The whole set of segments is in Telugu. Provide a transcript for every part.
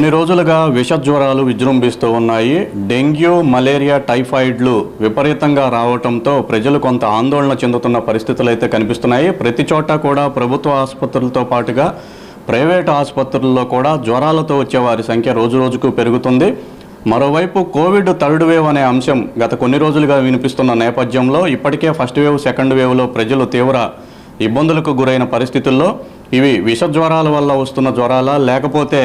కొన్ని రోజులుగా విష జ్వరాలు విజృంభిస్తూ ఉన్నాయి. డెంగ్యూ, మలేరియా, టైఫాయిడ్లు విపరీతంగా రావడంతో ప్రజలు కొంత ఆందోళన చెందుతున్న పరిస్థితులు అయితే కనిపిస్తున్నాయి. ప్రతి చోట కూడా ప్రభుత్వ ఆసుపత్రులతో పాటుగా ప్రైవేటు ఆసుపత్రుల్లో కూడా జ్వరాలతో వచ్చే వారి సంఖ్య రోజురోజుకు పెరుగుతుంది. మరోవైపు కోవిడ్ థర్డ్ వేవ్ అనే అంశం గత కొన్ని రోజులుగా వినిపిస్తున్న నేపథ్యంలో ఇప్పటికే ఫస్ట్ వేవ్, సెకండ్ వేవ్లో ప్రజలు తీవ్ర ఇబ్బందులకు గురైన పరిస్థితుల్లో ఇవి విష జ్వరాల వల్ల వస్తున్న జ్వరాలా లేకపోతే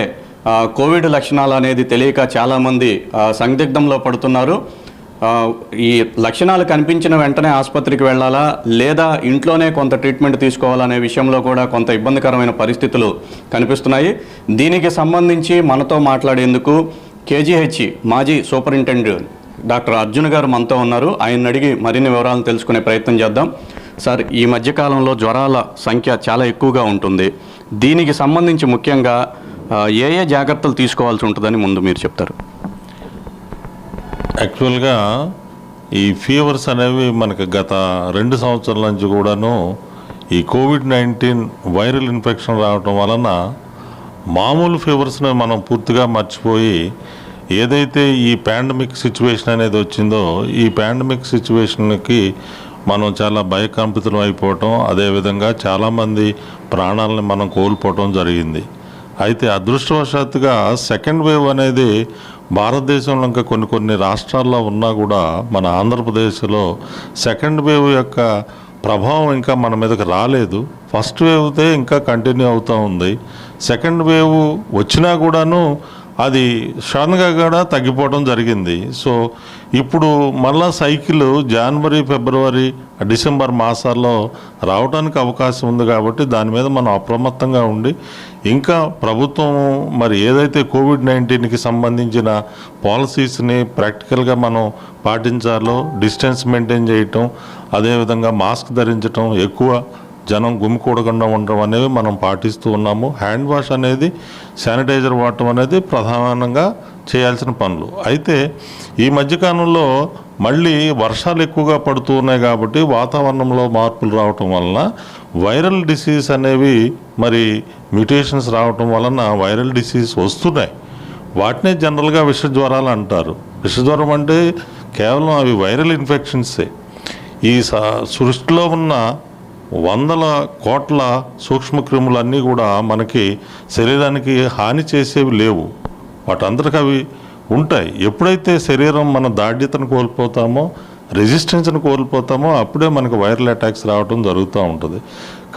కోవిడ్ లక్షణాలు అనేది తెలియక చాలామంది సందిగ్ధంలో పడుతున్నారు. ఈ లక్షణాలు కనిపించిన వెంటనే ఆసుపత్రికి వెళ్ళాలా లేదా ఇంట్లోనే కొంత ట్రీట్మెంట్ తీసుకోవాలనే విషయంలో కూడా కొంత ఇబ్బందికరమైన పరిస్థితులు కనిపిస్తున్నాయి. దీనికి సంబంధించి మనతో మాట్లాడేందుకు కేజీహెచ్ మాజీ సూపరింటెండెంట్ డాక్టర్ అర్జున్ గారు మనతో ఉన్నారు. ఆయన అడిగి మరిన్ని వివరాలను తెలుసుకునే ప్రయత్నం చేద్దాం. సార్, ఈ మధ్యకాలంలో జ్వరాల సంఖ్య చాలా ఎక్కువగా ఉంటుంది. దీనికి సంబంధించి ముఖ్యంగా ఏ జాగ్రత్తలు తీసుకోవాల్సి ఉంటుందని ముందు మీరు చెప్తారు. యాక్చువల్గా ఈ ఫీవర్స్ అనేవి మనకి గత 2 సంవత్సరాల నుంచి కూడాను ఈ కోవిడ్-19 వైరల్ ఇన్ఫెక్షన్ రావటం వలన మామూలు ఫీవర్స్ని మనం పూర్తిగా మర్చిపోయి ఏదైతే ఈ పాండమిక్ సిచ్యువేషన్ అనేది వచ్చిందో ఈ పాండమిక్ సిచ్యువేషన్కి మనం చాలా భయకంపితులం అయిపోవటం, అదేవిధంగా చాలామంది ప్రాణాలని మనం కోల్పోవటం జరిగింది. అయితే అదృష్టవశాత్తుగా సెకండ్ వేవ్ అనేది భారతదేశంలో ఇంకా కొన్ని రాష్ట్రాల్లో ఉన్నా కూడా మన ఆంధ్రప్రదేశ్లో సెకండ్ వేవ్ యొక్క ప్రభావం ఇంకా మన మీదకి రాలేదు. ఫస్ట్ వేవ్తే ఇంకా కంటిన్యూ అవుతూ ఉంది. సెకండ్ వేవ్ వచ్చినా కూడాను అది సడన్గా కూడా తగ్గిపోవడం జరిగింది. సో ఇప్పుడు మళ్ళా సైకిల్ జనవరి, ఫిబ్రవరి, డిసెంబర్ మాసాల్లో రావడానికి అవకాశం ఉంది. కాబట్టి దాని మీద మనం అప్రమత్తంగా ఉండి ఇంకా ప్రభుత్వం మరి ఏదైతే కోవిడ్-19కి సంబంధించిన పాలసీస్ని ప్రాక్టికల్గా మనం పాటించాలో డిస్టెన్స్ మెయింటైన్ చేయటం, అదేవిధంగా మాస్క్ ధరించటం, ఎక్కువ జనం గుమికూడకుండా ఉండడం అనేవి మనం పాటిస్తూ ఉన్నాము. హ్యాండ్ వాష్ అనేది, శానిటైజర్ వాడటం అనేది ప్రధానంగా చేయాల్సిన పనులు. అయితే ఈ మధ్యకాలంలో మళ్ళీ వర్షాలు ఎక్కువగా పడుతూ ఉన్నాయి కాబట్టి వాతావరణంలో మార్పులు రావటం వలన వైరల్ డిసీజ్ అనేవి మరి మ్యూటేషన్స్ రావటం వలన వైరల్ డిసీజ్ వస్తున్నాయి. వాటినే జనరల్గా విష జ్వరాలు అంటారు. విష జ్వరం అంటే కేవలం అవి వైరల్ ఇన్ఫెక్షన్సే. ఈ సృష్టిలో ఉన్న వందల కోట్ల సూక్ష్మక్రిములన్నీ కూడా మనకి శరీరానికి హాని చేసేవి లేవు. వాటందరికీ అవి ఉంటాయి. ఎప్పుడైతే శరీరం మన దాఢ్యతను కోల్పోతామో, రెసిస్టెన్స్ని కోల్పోతామో అప్పుడే మనకు వైరల్ అటాక్స్ రావడం జరుగుతూ ఉంటుంది.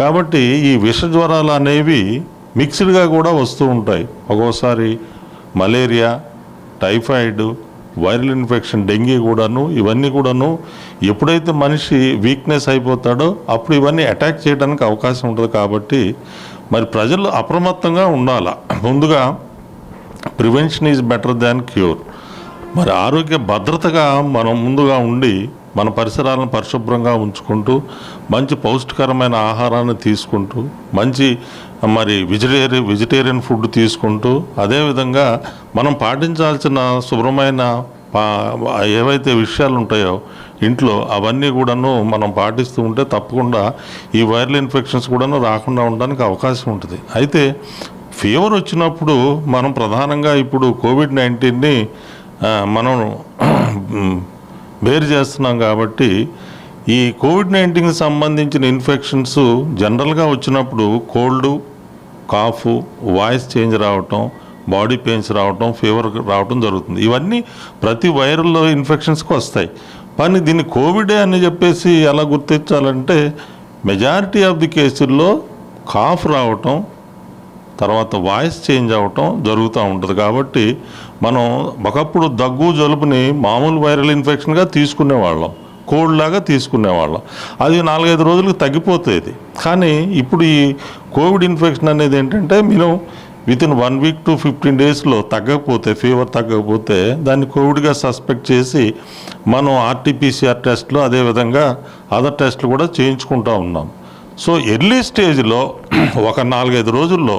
కాబట్టి ఈ విష జ్వరాలు అనేవి మిక్స్డ్గా కూడా వస్తూ ఉంటాయి. ఒక్కోసారి malaria, typhoid, viral infection, dengue కూడాను, ఇవన్నీ కూడాను ఎప్పుడైతే మనిషి వీక్నెస్ అయిపోతాడో అప్పుడు ఇవన్నీ అటాక్ చేయడానికి అవకాశం ఉంటుంది. కాబట్టి మరి ప్రజలు అప్రమత్తంగా ఉండాలి. ముందుగా prevention is better than cure. మరి ఆరోగ్య భద్రతగా మనం ముందుగా ఉండి మన పరిసరాలను పరిశుభ్రంగా ఉంచుకుంటూ మంచి పౌష్టికరమైన ఆహారాన్ని తీసుకుంటూ మంచి మరి వెజిటేరియన్ ఫుడ్ తీసుకుంటూ అదేవిధంగా మనం పాటించాల్సిన శుభ్రమైన ఏవైతే విషయాలు ఉంటాయో ఇంట్లో అవన్నీ కూడాను మనం పాటిస్తూ ఉంటే తప్పకుండా ఈ వైరల్ ఇన్ఫెక్షన్స్ కూడాను రాకుండా ఉండడానికి అవకాశం ఉంటుంది. అయితే ఫీవర్ వచ్చినప్పుడు మనం ప్రధానంగా ఇప్పుడు కోవిడ్-19ని మనం బేర్ చేస్తున్నాం. కాబట్టి ఈ కోవిడ్-19కి సంబంధించిన ఇన్ఫెక్షన్స్ జనరల్గా వచ్చినప్పుడు కోల్డ్, కాఫ్, వాయిస్ చేంజ్ రావటం, బాడీ పెయిన్స్ రావటం, ఫీవర్ రావటం జరుగుతుంది. ఇవన్నీ ప్రతి వైరల్ ఇన్ఫెక్షన్స్కి వస్తాయి. కానీ దీన్ని కోవిడే అని చెప్పేసి ఎలా గుర్తించాలంటే మెజారిటీ ఆఫ్ ది కేసుల్లో కాఫ్ రావటం, తర్వాత వాయిస్ చేంజ్ అవ్వటం జరుగుతూ ఉంటుంది. కాబట్టి మనం ఒకప్పుడు దగ్గు, జలుబుని మామూలు వైరల్ ఇన్ఫెక్షన్గా తీసుకునేవాళ్ళం, కోల్డ్ లాగా తీసుకునేవాళ్ళం. అది 4-5 రోజులకు తగ్గిపోతుంది. కానీ ఇప్పుడు ఈ కోవిడ్ ఇన్ఫెక్షన్ అనేది ఏంటంటే మినిమం వితిన్ 1 వీక్ టు 15 డేస్లో తగ్గకపోతే, ఫీవర్ తగ్గకపోతే దాన్ని కోవిడ్గా సస్పెక్ట్ చేసి మనం ఆర్టీపీసీఆర్ టెస్ట్లు అదేవిధంగా అదర్ టెస్ట్లు కూడా చేయించుకుంటూ ఉన్నాం. సో ఎర్లీ స్టేజ్లో ఒక 4-5 రోజుల్లో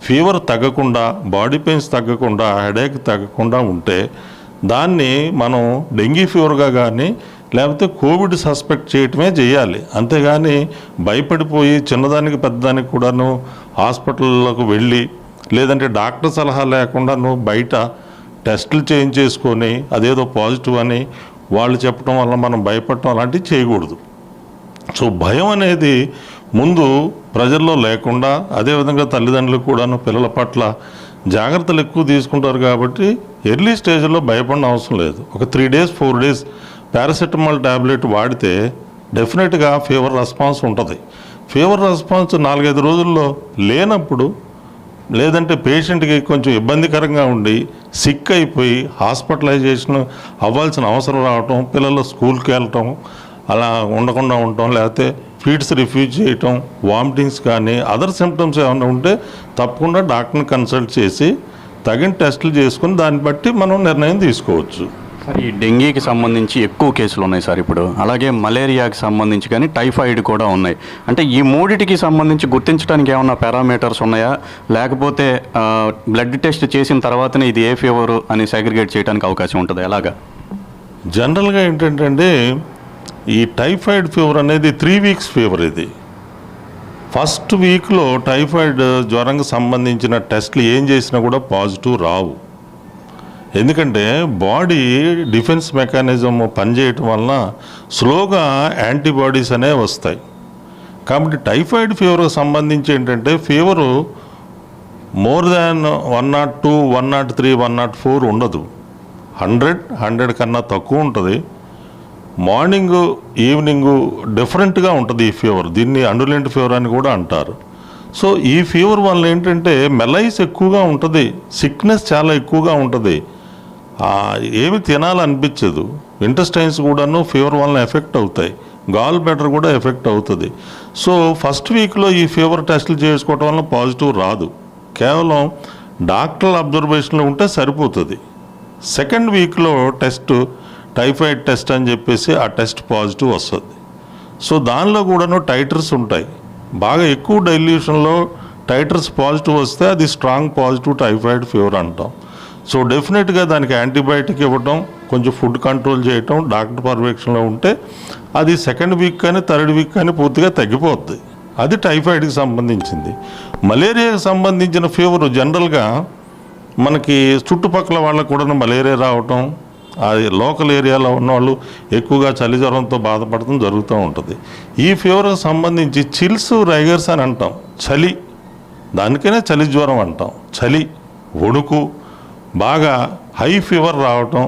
ఫీవర్ తగ్గకుండా, బాడీ పెయిన్స్ తగ్గకుండా, హెడేక్ తగ్గకుండా ఉంటే దాన్ని మనం డెంగీ ఫీవర్గా కానీ లేకపోతే కోవిడ్ సస్పెక్ట్ చేయటమే చేయాలి. అంతేగాని భయపడిపోయి చిన్నదానికి పెద్దదానికి కూడాను హాస్పిటల్లోకి వెళ్ళి లేదంటే డాక్టర్ సలహా లేకుండా నువ్వు బయట టెస్టులు చేయించేసుకొని అదేదో పాజిటివ్ అని వాళ్ళు చెప్పడం వల్ల మనం భయపడటం అలాంటివి చేయకూడదు. సో భయం అనేది ముందు ప్రజల్లో లేకుండా, అదేవిధంగా తల్లిదండ్రులు కూడాను పిల్లల పట్ల జాగ్రత్తలు ఎక్కువ తీసుకుంటారు కాబట్టి ఎర్లీ స్టేజ్లో భయపడిన అవసరం లేదు. ఒక 3 days 4 days పారాసెటమాల్ ట్యాబ్లెట్ వాడితే డెఫినెట్గా ఫీవర్ రెస్పాన్స్ ఉంటుంది. ఫీవర్ రెస్పాన్స్ 4-5 రోజుల్లో లేనప్పుడు, లేదంటే పేషెంట్కి కొంచెం ఇబ్బందికరంగా ఉండి సిక్ అయిపోయి హాస్పిటలైజేషన్ అవ్వాల్సిన అవసరం రావటం, పిల్లలు స్కూల్కి వెళ్ళటం అలా ఉండకుండా ఉండటం, లేకపోతే ఫీడ్స్ రిఫ్యూజ్ చేయటం, వామిటింగ్స్ కానీ అదర్ సిమ్టమ్స్ ఏమైనా ఉంటే తప్పకుండా డాక్టర్ని కన్సల్ట్ చేసి తగిన టెస్టులు చేసుకుని దాన్ని బట్టి మనం నిర్ణయం తీసుకోవచ్చు. సార్, ఈ డెంగీకి సంబంధించి ఎక్కువ కేసులు ఉన్నాయి సార్ ఇప్పుడు, అలాగే మలేరియాకి సంబంధించి కానీ టైఫాయిడ్ కూడా ఉన్నాయి. అంటే ఈ మూడిటికి సంబంధించి గుర్తించడానికి ఏమన్నా పారామీటర్స్ ఉన్నాయా, లేకపోతే బ్లడ్ టెస్ట్ చేసిన తర్వాతనే ఇది ఏ ఫీవరు అని సెగ్రిగేట్ చేయడానికి అవకాశం ఉంటుంది? ఎలాగా? జనరల్గా ఏంటంటే ఈ టైఫాయిడ్ ఫీవర్ అనేది 3 weeks ఫీవర్. ఇది ఫస్ట్ వీక్లో టైఫాయిడ్ జ్వరంకి సంబంధించిన టెస్ట్లు ఏం చేసినా కూడా పాజిటివ్ రావు. ఎందుకంటే బాడీ డిఫెన్స్ మెకానిజం పనిచేయటం వలన స్లోగా యాంటీబాడీస్ అనేవి వస్తాయి. కాబట్టి టైఫాయిడ్ ఫీవర్కి సంబంధించి ఏంటంటే ఫీవరు మోర్ దాన్ 102, 103, 104 ఉండదు. 100 కన్నా తక్కువ ఉంటుంది. మార్నింగ్ ఈవినింగ్ డిఫరెంట్గా ఉంటుంది ఈ ఫీవర్. దీన్ని అండులెంట్ ఫీవర్ అని కూడా అంటారు. సో ఈ ఫీవర్ వల్ల ఏంటంటే మెలైస్ ఎక్కువగా ఉంటుంది, సిక్నెస్ చాలా ఎక్కువగా ఉంటుంది, ఏమి తినాలనిపించదు. ఇంటెస్టైన్స్ కూడాను ఫీవర్ వల్ల ఎఫెక్ట్ అవుతాయి, గాల్ బ్లాడర్ కూడా ఎఫెక్ట్ అవుతుంది. సో ఫస్ట్ వీక్లో ఈ ఫీవర్ టెస్టులు చేసుకోవటం వల్ల పాజిటివ్ రాదు, కేవలం డాక్టర్ అబ్జర్వేషన్లో ఉంటే సరిపోతుంది. సెకండ్ వీక్లో టైఫాయిడ్ టెస్ట్ అని చెప్పేసి ఆ టెస్ట్ పాజిటివ్ వస్తుంది. సో దానిలో కూడాను టైటర్స్ ఉంటాయి. బాగా ఎక్కువ డైల్యూషన్లో టైటర్స్ పాజిటివ్ వస్తే అది స్ట్రాంగ్ పాజిటివ్ టైఫాయిడ్ ఫీవర్ అంటాం. సో డెఫినెట్గా దానికి యాంటీబయాటిక్ ఇవ్వటం, కొంచెం ఫుడ్ కంట్రోల్ చేయటం, డాక్టర్ పర్యవేక్షణలో ఉంటే అది సెకండ్ వీక్ కానీ థర్డ్ వీక్ కానీ పూర్తిగా తగ్గిపోద్ది. అది టైఫాయిడ్కి సంబంధించింది. మలేరియాకి సంబంధించిన ఫీవర్ జనరల్గా మనకి చుట్టుపక్కల వాళ్ళకు కూడా మలేరియా రావటం, అది లోకల్ ఏరియాలో ఉన్నవాళ్ళు ఎక్కువగా చలి జ్వరంతో బాధపడటం జరుగుతూ ఉంటుంది. ఈ ఫీవర్కి సంబంధించి చిల్స్ రైగర్స్ అని అంటాం. చలి, దానికనే చలి జ్వరం అంటాం. చలి, వణుకు, బాగా హై ఫీవర్ రావటం,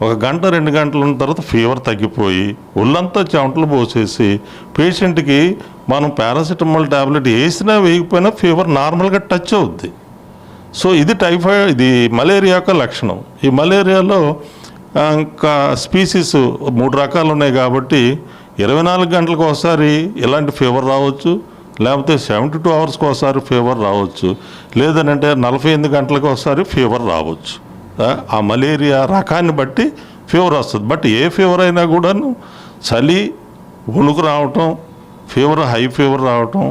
1 గంట 2 గంటల ఉన్న తర్వాత ఫీవర్ తగ్గిపోయి ఒళ్ళంతా చెమటలు పోసేసి పేషెంట్కి మనం పారాసిటమాల్ ట్యాబ్లెట్ వేసినా వేయకపోయినా ఫీవర్ నార్మల్గా టచ్ అవుద్ది. సో ఇది టైఫాయిడ్, ఇది మలేరియా యొక్క లక్షణం. ఈ మలేరియాలో ఇంకా స్పీసీస్ 3 రకాలు ఉన్నాయి కాబట్టి 24 గంటలకు ఒకసారి ఇలాంటి ఫీవర్ రావచ్చు, లేకపోతే 72 hours ఒకసారి ఫీవర్ రావచ్చు, లేదనంటే 48 గంటలకు ఒకసారి ఫీవర్ రావచ్చు. ఆ మలేరియా రకాన్ని బట్టి ఫీవర్ వస్తుంది. బట్ ఏ ఫీవర్ అయినా కూడాను చలి, వణుకు రావటం, ఫీవర్ హై ఫీవర్ రావటం,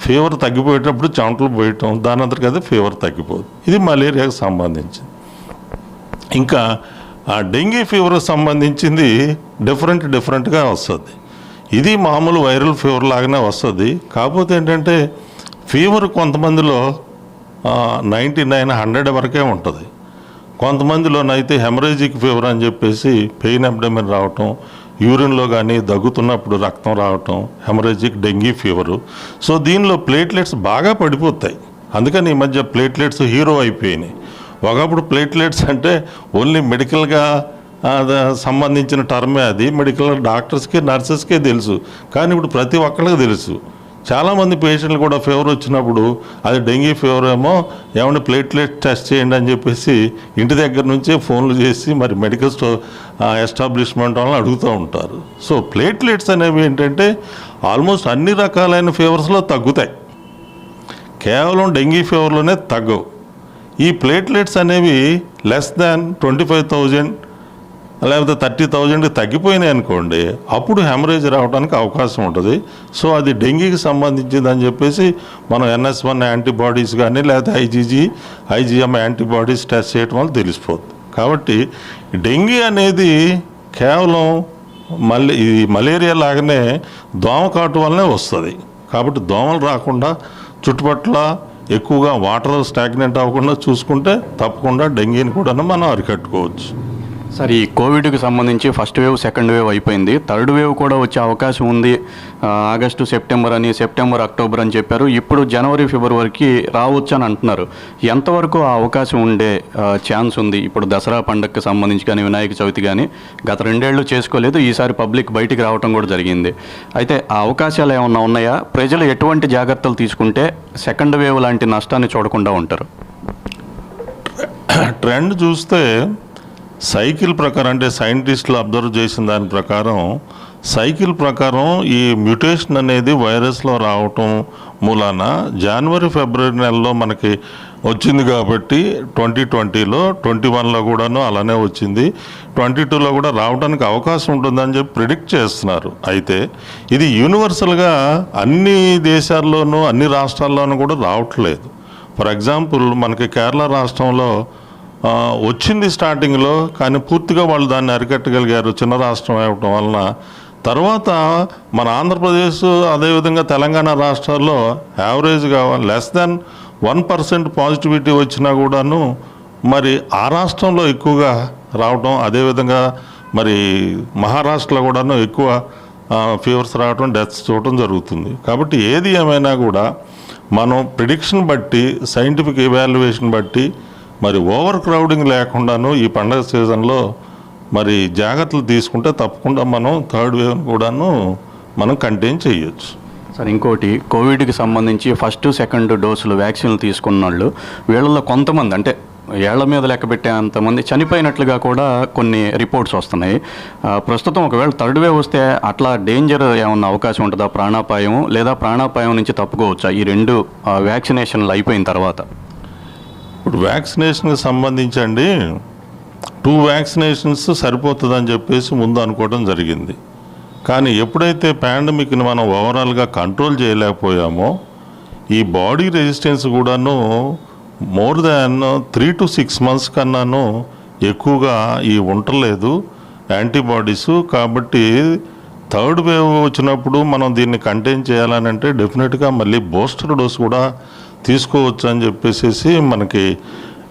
ఫీవర్ తగ్గిపోయేటప్పుడు చెమటలు పోయటం, దాని అంతటికి అది ఫీవర్ తగ్గిపోతుంది. ఇది మలేరియాకి సంబంధించింది. ఇంకా ఆ డెంగీ ఫీవర్కి సంబంధించింది డిఫరెంట్గా వస్తుంది. ఇది మామూలు వైరల్ ఫీవర్ లాగానే వస్తుంది. కాకపోతే ఏంటంటే ఫీవర్ కొంతమందిలో 99, 100 వరకే ఉంటుంది. కొంతమందిలోనైతే హెమరేజిక్ ఫీవర్ అని చెప్పేసి పెయిన్ అబ్డమిన్ రావటం, యూరిన్లో కానీ దగ్గుతున్నప్పుడు రక్తం రావటం, హెమరేజిక్ డెంగీ ఫీవరు. సో దీనిలో ప్లేట్లెట్స్ బాగా పడిపోతాయి. అందుకని ఈ మధ్య ప్లేట్లెట్స్ హీరో అయిపోయినాయి. ఒకప్పుడు ప్లేట్లెట్స్ అంటే ఓన్లీ మెడికల్గా సంబంధించిన టర్మే, అది మెడికల్ డాక్టర్స్కి నర్సెస్కే తెలుసు. కానీ ఇప్పుడు ప్రతి ఒక్కరికి తెలుసు. చాలామంది పేషెంట్లు కూడా ఫీవర్ వచ్చినప్పుడు అది డెంగీ ఫీవర్ ఏమో, ఏమైనా ప్లేట్లెట్ టెస్ట్ చేయండి అని చెప్పేసి ఇంటి దగ్గర నుంచే ఫోన్లు చేసి మరి మెడికల్ ఎస్టాబ్లిష్మెంట్ వాళ్ళని అడుగుతూ ఉంటారు. సో ప్లేట్లెట్స్ అనేవి ఏంటంటే ఆల్మోస్ట్ అన్ని రకాలైన ఫీవర్స్లో తగ్గుతాయి, కేవలం డెంగీ ఫీవర్లోనే తగ్గవు. ఈ ప్లేట్లెట్స్ అనేవి లెస్ దాన్ 25,000 లేకపోతే 30,000కి తగ్గిపోయినాయి అనుకోండి, అప్పుడు హెమరేజ్ రావడానికి అవకాశం ఉంటుంది. సో అది డెంగీకి సంబంధించిందని చెప్పేసి మనం NS1 యాంటీబాడీస్ కానీ లేకపోతే IgM యాంటీబాడీస్ టెస్ట్ చేయడం వల్ల తెలిసిపోతుంది. కాబట్టి డెంగీ అనేది కేవలం ఈ మలేరియా లాగానే దోమ కాటు వల్లనే వస్తుంది. కాబట్టి దోమలు రాకుండా చుట్టుపక్కల ఎక్కువగా వాటర్ స్టాగ్నెంట్ అవ్వకుండా చూసుకుంటే తప్పకుండా డెంగీని కూడా మనం అరికట్టుకోవచ్చు. సార్, ఈ కోవిడ్కి సంబంధించి ఫస్ట్ వేవ్, సెకండ్ వేవ్ అయిపోయింది. థర్డ్ వేవ్ కూడా వచ్చే అవకాశం ఉంది. ఆగస్టు, సెప్టెంబర్ అని, సెప్టెంబర్, అక్టోబర్ అని చెప్పారు. ఇప్పుడు జనవరి, ఫిబ్రవరికి రావచ్చు అని అంటున్నారు. ఎంతవరకు ఆ అవకాశం ఉండే ఛాన్స్ ఉంది? ఇప్పుడు దసరా పండగకి సంబంధించి కానీ, వినాయక చవితి కానీ గత 2 ఏళ్ళు చేసుకోలేదు. ఈసారి పబ్లిక్ బయటికి రావడం కూడా జరిగింది. అయితే ఆ అవకాశాలు ఏమన్నా ఉన్నాయా? ప్రజలు ఎటువంటి జాగ్రత్తలు తీసుకుంటే సెకండ్ వేవ్ లాంటి నష్టాన్ని చూడకుండా ఉంటారు? ట్రెండ్ చూస్తే సైకిల్ ప్రకారం, అంటే సైంటిస్టులు అబ్జర్వ్ చేసిన దాని ప్రకారం, సైకిల్ ప్రకారం ఈ మ్యుటేషన్ అనేది వైరస్లో రావటం మూలాన జనవరి, ఫిబ్రవరి నెలలో మనకి వచ్చింది కాబట్టి 2020లో, 21లో కూడాను అలానే వచ్చింది, 22లో కూడా రావడానికి అవకాశం ఉంటుందని చెప్పి ప్రిడిక్ట్ చేస్తున్నారు. అయితే ఇది యూనివర్సల్గా అన్ని దేశాల్లోనూ, అన్ని రాష్ట్రాల్లోనూ కూడా రావట్లేదు. ఫర్ ఎగ్జాంపుల్ మనకి కేరళ రాష్ట్రంలో వచ్చింది స్టార్టింగ్లో, కానీ పూర్తిగా వాళ్ళు దాన్ని అరికట్టగలిగారు చిన్న రాష్ట్రం అవ్వటం వలన. తర్వాత మన ఆంధ్రప్రదేశ్, అదేవిధంగా తెలంగాణ రాష్ట్రాల్లో యావరేజ్గా లెస్ దాన్ 1% పాజిటివిటీ వచ్చినా కూడాను మరి ఆ రాష్ట్రంలో ఎక్కువగా రావటం, అదేవిధంగా మరి మహారాష్ట్రలో కూడాను ఎక్కువ ఫీవర్స్ రావటం, డెత్స్ చూడటం జరుగుతుంది. కాబట్టి ఏది ఏమైనా కూడా మనం ప్రిడిక్షన్ బట్టి, సైంటిఫిక్ ఎవాల్యుయేషన్ బట్టి మరి ఓవర్ క్రౌడింగ్ లేకుండాను ఈ పండగ సీజన్లో మరి జాగ్రత్తలు తీసుకుంటే తప్పకుండా మనం థర్డ్ వేవ్ కూడాను మనం కంటైన్ చేయొచ్చు. సార్, ఇంకోటి, కోవిడ్కి సంబంధించి ఫస్ట్, సెకండ్ డోసులు వ్యాక్సిన్లు తీసుకున్న వాళ్ళు వీళ్ళలో కొంతమంది, అంటే ఏళ్ల మీద లెక్క పెట్టేంతమంది చనిపోయినట్లుగా కూడా కొన్ని రిపోర్ట్స్ వస్తున్నాయి. ప్రస్తుతం ఒకవేళ థర్డ్ వేవ్ వస్తే అట్లా డేంజర్ ఏమన్నా అవకాశం ఉంటుందా? ప్రాణాపాయం, లేదా ప్రాణాపాయం నుంచి తప్పుకోవచ్చా ఈ 2 వ్యాక్సినేషన్లు అయిపోయిన తర్వాత? ఇప్పుడు వ్యాక్సినేషన్కి సంబంధించండి 2 వ్యాక్సినేషన్స్ సరిపోతుందని చెప్పేసి ముందు అనుకోవడం జరిగింది. కానీ ఎప్పుడైతే పాండమిక్ని మనం ఓవరాల్గా కంట్రోల్ చేయలేకపోయామో, ఈ బాడీ రెసిస్టెన్స్ కూడాను మోర్ దాన్ 3 to 6 months కన్నాను ఎక్కువగా ఈ ఉండలేదు యాంటీబాడీస్. కాబట్టి థర్డ్ వేవ్ వచ్చినప్పుడు మనం దీన్ని కంటైన్ చేయాలని అంటే డెఫినెట్గా మళ్ళీ బూస్టర్ డోస్ కూడా తీసుకోవచ్చు అని చెప్పేసి మనకి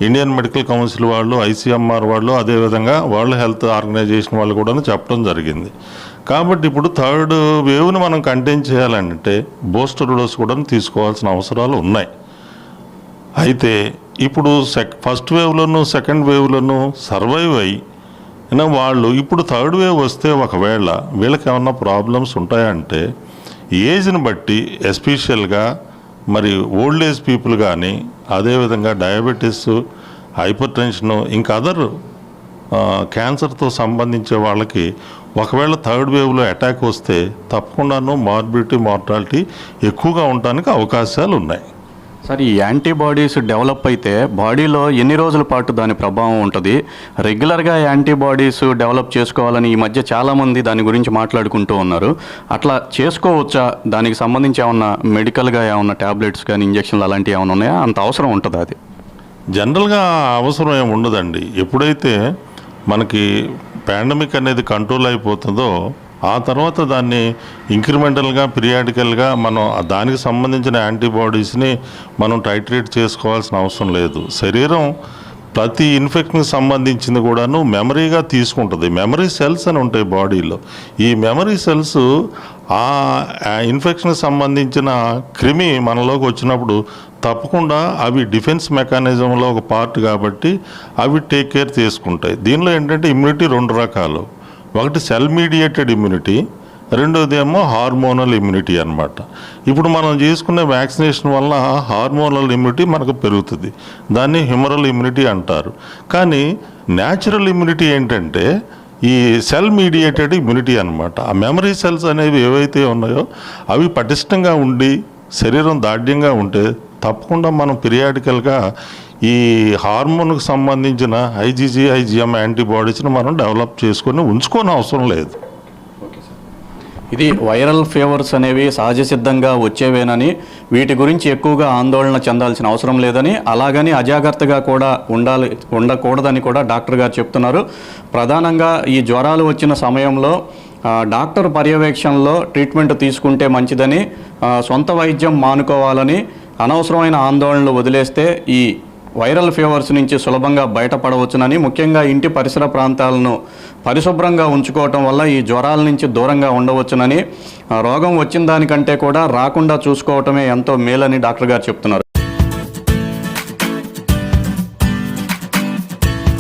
ఇండియన్ మెడికల్ కౌన్సిల్ వాళ్ళు, ICMR వాళ్ళు, అదేవిధంగా వరల్డ్ హెల్త్ ఆర్గనైజేషన్ వాళ్ళు కూడా చెప్పడం జరిగింది. కాబట్టి ఇప్పుడు థర్డ్ వేవ్ని మనం కంటైన్ చేయాలంటే బూస్టర్ డోస్ కూడా తీసుకోవాల్సిన అవసరాలు ఉన్నాయి. అయితే ఇప్పుడు ఫస్ట్ వేవ్లోనూ, సెకండ్ వేవ్లోనూ సర్వైవ్ అయినా వాళ్ళు ఇప్పుడు థర్డ్ వేవ్ వస్తే ఒకవేళ వీళ్ళకి ఏమన్నా ప్రాబ్లమ్స్ ఉంటాయంటే ఏజ్ని బట్టి, ఎస్పెషల్గా మరి ఓల్డ్ ఏజ్ పీపుల్ కానీ, అదేవిధంగా డయాబెటీస్, హైపర్ టెన్షను, ఇంకా అదర్ క్యాన్సర్తో సంబంధించే వాళ్ళకి ఒకవేళ థర్డ్ వేవ్లో అటాక్ వస్తే తప్పకుండాను మార్బిడిటీ, మార్టాలిటీ ఎక్కువగా ఉండడానికి అవకాశాలు ఉన్నాయి. సార్, ఈ యాంటీబాడీస్ డెవలప్ అయితే బాడీలో ఎన్ని రోజుల పాటు దాని ప్రభావం ఉంటుంది? రెగ్యులర్గా యాంటీబాడీస్ డెవలప్ చేసుకోవాలని ఈ మధ్య చాలామంది దాని గురించి మాట్లాడుకుంటూ ఉన్నారు. అట్లా చేసుకోవచ్చా? దానికి సంబంధించి ఏమన్నా మెడికల్గా ఏమన్నా ట్యాబ్లెట్స్ కానీ, ఇంజక్షన్లు అలాంటివి ఏమైనా ఉన్నాయా? అంత అవసరం ఉంటుందా? అది జనరల్గా అవసరం ఏమి ఉండదండి. ఎప్పుడైతే మనకి పాండమిక్ అనేది కంట్రోల్ అయిపోతుందో ఆ తర్వాత దాన్ని ఇంక్రిమెంటల్గా, పీరియాడికల్గా మనం దానికి సంబంధించిన యాంటీబాడీస్ని మనం టైట్రేట్ చేసుకోవాల్సిన అవసరం లేదు. శరీరం ప్రతి ఇన్ఫెక్షన్కి సంబంధించింది కూడాను మెమరీగా తీసుకుంటుంది. మెమరీ సెల్స్ అని ఉంటాయి బాడీలో. ఈ మెమరీ సెల్స్ ఆ ఇన్ఫెక్షన్కి సంబంధించిన క్రిమి మనలోకి వచ్చినప్పుడు తప్పకుండా అవి డిఫెన్స్ మెకానిజంలో ఒక పార్ట్ కాబట్టి అవి టేక్ కేర్ తీసుకుంటాయి. దీనిలో ఏంటంటే ఇమ్యూనిటీ 2 రకాలు. ఒకటి సెల్ మీడియేటెడ్ ఇమ్యూనిటీ, రెండోది ఏమో హార్మోనల్ ఇమ్యూనిటీ అన్నమాట. ఇప్పుడు మనం చేసుకునే వ్యాక్సినేషన్ వల్ల హార్మోనల్ ఇమ్యూనిటీ మనకు పెరుగుతుంది. దాన్ని హ్యూమరల్ ఇమ్యూనిటీ అంటారు. కానీ న్యాచురల్ ఇమ్యూనిటీ ఏంటంటే ఈ సెల్ మీడియేటెడ్ ఇమ్యూనిటీ అన్నమాట. ఆ మెమరీ సెల్స్ అనేవి ఏవైతే ఉన్నాయో అవి పటిష్టంగా ఉండి శరీరం దాఢ్యంగా ఉంటే తప్పకుండా మనం పీరియాడికల్గా ఈ హార్మోన్కి సంబంధించిన IgG, IgM యాంటీబాడీస్ని మనం డెవలప్ చేసుకొని ఉంచుకోని అవసరం లేదు. ఇది వైరల్ ఫీవర్స్ అనేవి సహజ సిద్ధంగా వచ్చేవేనని, వీటి గురించి ఎక్కువగా ఆందోళన చెందాల్సిన అవసరం లేదని, అలాగని అజాగ్రత్తగా కూడా ఉండకూడదని కూడా డాక్టర్ గారు చెప్తున్నారు. ప్రధానంగా ఈ జ్వరాలు వచ్చిన సమయంలో డాక్టర్ పర్యవేక్షణలో ట్రీట్మెంట్ తీసుకుంటే మంచిదని, సొంత వైద్యం మానుకోవాలని అనవసరమైన ఆందోళనలు వదిలేస్తే ఈ వైరల్ ఫీవర్స్ నుంచి సులభంగా బయటపడవచ్చునని, ముఖ్యంగా ఇంటి పరిసర ప్రాంతాలను పరిశుభ్రంగా ఉంచుకోవటం వల్ల ఈ జ్వరాల నుంచి దూరంగా ఉండవచ్చునని, రోగం వచ్చిన దానికంటే కూడా రాకుండా చూసుకోవటమే ఎంతో మేలని డాక్టర్ గారు చెప్తున్నారు.